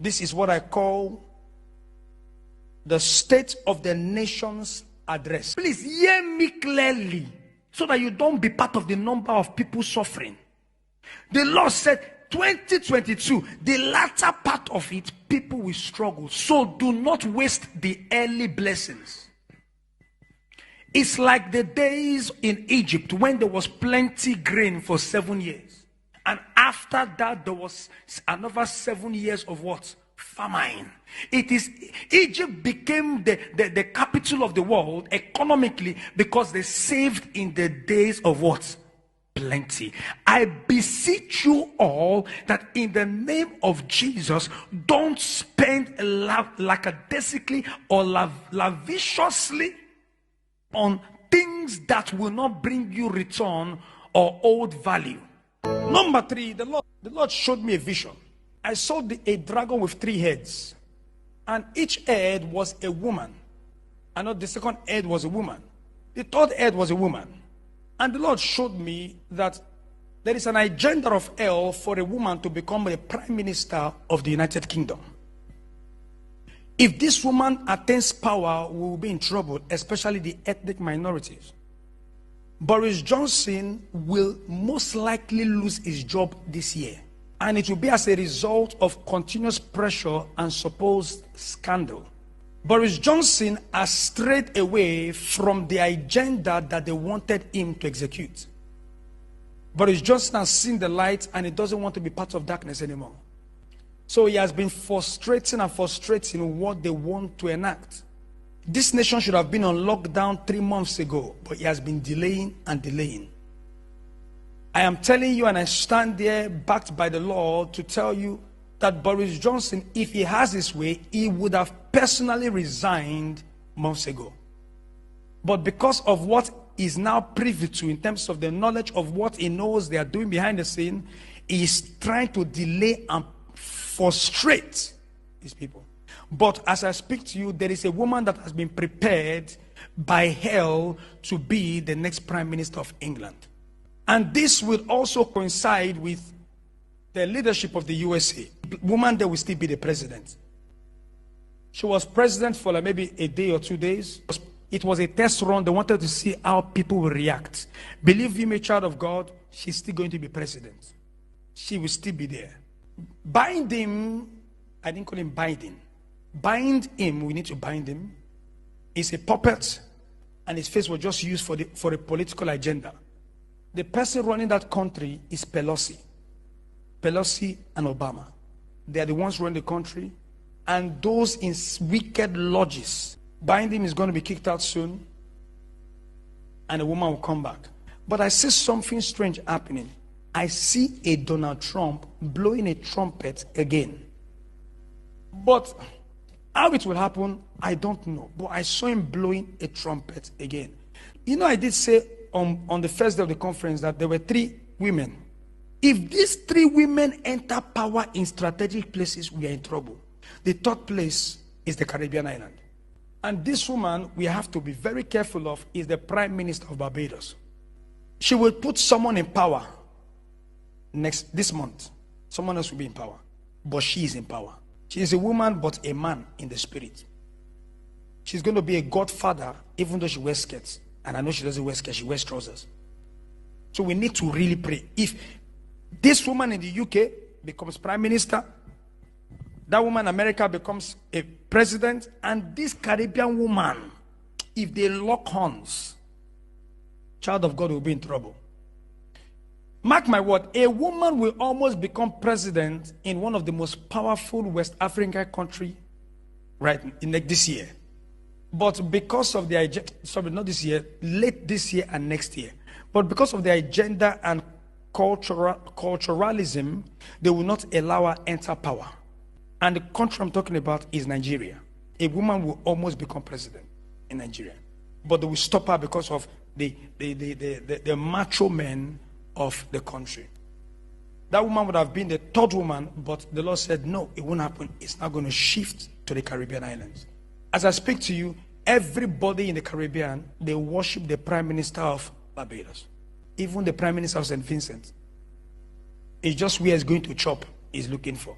This is what I call the State of the Nation's Address. Please hear me clearly so that you don't be part of the number of people suffering. The Lord said 2022, the latter part of it, people will struggle. So do not waste the early blessings. It's like the days in Egypt when there was plenty grain for 7 years. And after that, there was another 7 years of what? Famine. Egypt became the capital of the world economically because they saved in the days of what? Plenty. I beseech you all that in the name of Jesus, don't spend lackadaisically or lavishiously on things that will not bring you return or old value. Number 3, the Lord showed me a vision. I saw a dragon with 3 heads, and each head was a woman. I know the second head was a woman. The third head was a woman. And the Lord showed me that there is an agenda of hell for a woman to become the prime minister of the United Kingdom. If this woman attains power, we will be in trouble, especially the ethnic minorities. Boris Johnson will most likely lose his job this year. And it will be as a result of continuous pressure and supposed scandal. Boris Johnson has strayed away from the agenda that they wanted him to execute. Boris Johnson has seen the light and he doesn't want to be part of darkness anymore. So he has been frustrating what they want to enact. This nation should have been on lockdown 3 months ago, but he has been delaying and delaying. I am telling you, and I stand there backed by the Lord to tell you that Boris Johnson, if he has his way, he would have personally resigned months ago. But because of what he's now privy to in terms of the knowledge of what he knows they are doing behind the scene, he is trying to delay and frustrate these people. But as I speak to you, there is a woman that has been prepared by hell to be the next Prime Minister of England. And this will also coincide with the leadership of the USA. The woman there will still be the president. She was president for like maybe a day or 2 days. It was a test run. They wanted to see how people will react. Believe me, child of God, she's still going to be president. She will still be there. Bind him. I didn't call him binding. Bind him. We need to bind him. He's a puppet, and his face was just used for a political agenda. The person running that country is Pelosi. Pelosi and Obama. They are the ones running the country. And those in wicked lodges. Bind him is going to be kicked out soon. And a woman will come back. But I see something strange happening. I see a Donald Trump blowing a trumpet again. But how it will happen, I don't know. But I saw him blowing a trumpet again. You know, I did say on the first day of the conference that there were 3 women. If these 3 women enter power in strategic places, we are in trouble. The 3rd place is the Caribbean island. And this woman, we have to be very careful of, is the Prime Minister of Barbados. She will put someone in power this month. Someone else will be in power. But she is in power. She is a woman, but a man in the spirit. She's going to be a godfather, even though she wears skirts. And I know she doesn't wear skirts, she wears trousers. So we need to really pray. If this woman in the UK becomes prime minister, that woman in America becomes a president, and this Caribbean woman, if they lock horns, child of God will be in trouble. Mark my word, a woman will almost become president in one of the most powerful West African country this year. But because of the not this year, late this year and next year. But because of the agenda and culturalism, they will not allow her enter power. And the country I'm talking about is Nigeria. A woman will almost become president in Nigeria. But they will stop her because of the macho men of the country. That woman would have been the 3rd woman, but the Lord said, no, it won't happen. It's not going to shift to the Caribbean islands. As I speak to you, everybody in the Caribbean, they worship the Prime Minister of Barbados. Even the Prime Minister of St. Vincent. It's just where he's going to chop, he's looking for.